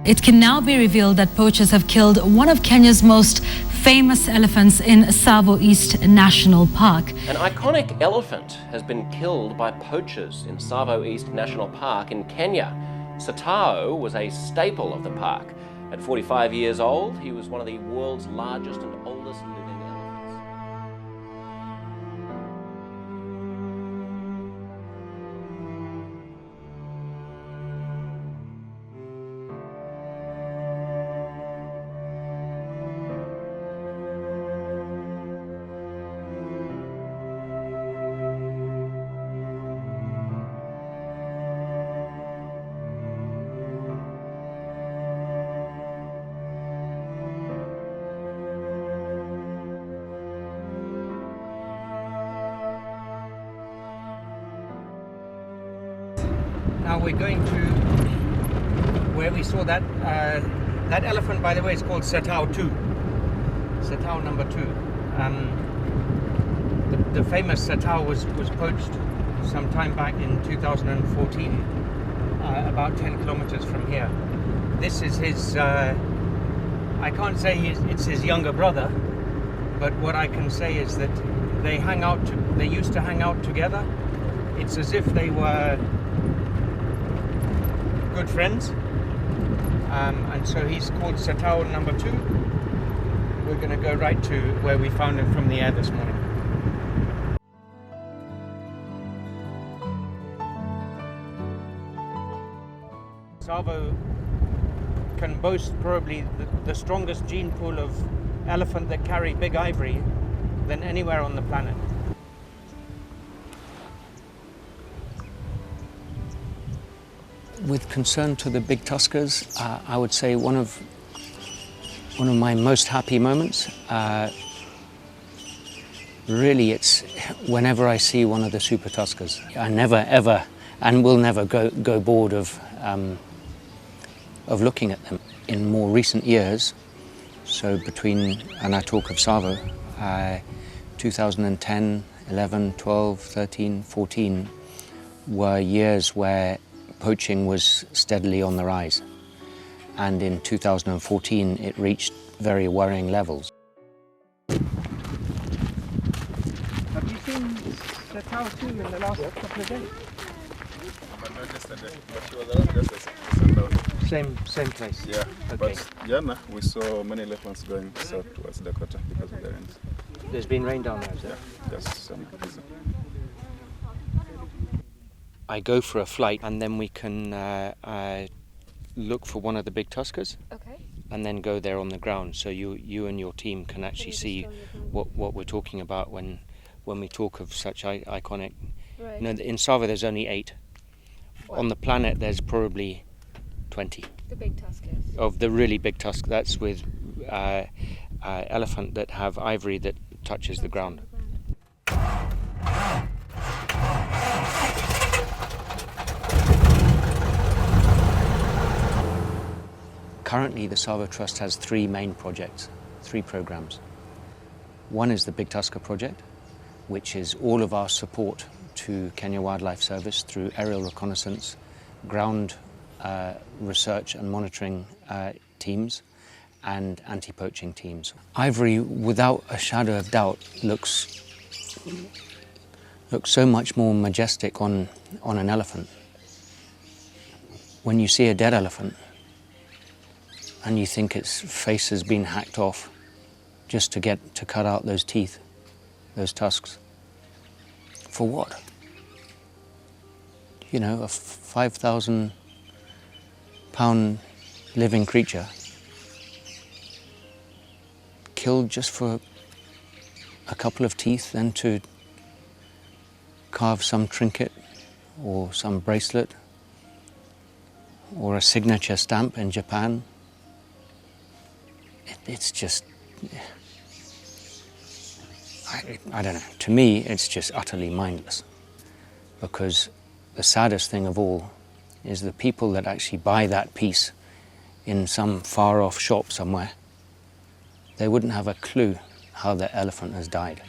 It can now be revealed that poachers have killed one of Kenya's most famous elephants in TSAVO East National Park. An iconic elephant has been killed by poachers in TSAVO East National Park in Kenya. Satao was a staple of the park. At 45 years old, he was one of the world's largest and oldest living elephants. Now we're going to where we saw that that elephant, by the way, is called Satao 2. Satao number 2. The famous Satao was poached some time back in 2014, about 10 kilometers from here. This is his, I can't say it's his younger brother, but what I can say is that they used to hang out together. It's as if they were good friends, and so he's called Satao number 2. We're going to go right to where we found him from the air this morning. TSAVO can boast probably the strongest gene pool of elephant that carry big ivory than anywhere on the planet. With concern to the big tuskers, I would say one of my most happy moments. Really, it's whenever I see one of the super tuskers. I never ever and will never go bored of looking at them. In more recent years, so and I talk of TSAVO, 2010, 11, 12, 13, 14 were years where poaching was steadily on the rise, and in 2014 it reached very worrying levels. Have you seen Satao 2 in the last couple of days? Not yesterday, but she was around yesterday. Same place? Yeah, okay. But Jana we saw many elephants going south towards Dakota because of the rains. There's been rain down there, is there? Yeah, just some reason. I go for a flight, and then we can look for one of the big tuskers. Okay. And then go there on the ground, so you and your team can actually see what we're talking about when we talk of such iconic. Right. You know, in TSAVO there's only 8. Wow. On the planet there's probably 20. The big tuskers. Of the really big tusk, that's with elephant that have ivory that touches the ground. Currently, the TSAVO Trust has 3 main projects, 3 programs. One is the Big Tusker project, which is all of our support to Kenya Wildlife Service through aerial reconnaissance, ground research and monitoring teams, and anti-poaching teams. Ivory, without a shadow of doubt, looks so much more majestic on an elephant. When you see a dead elephant, and you think its face has been hacked off just to cut out those teeth, those tusks. For what? You know, a 5,000 pound living creature killed just for a couple of teeth, then to carve some trinket or some bracelet or a signature stamp in Japan. It's just, I don't know, to me it's just utterly mindless, because the saddest thing of all is the people that actually buy that piece in some far off shop somewhere, they wouldn't have a clue how the elephant has died.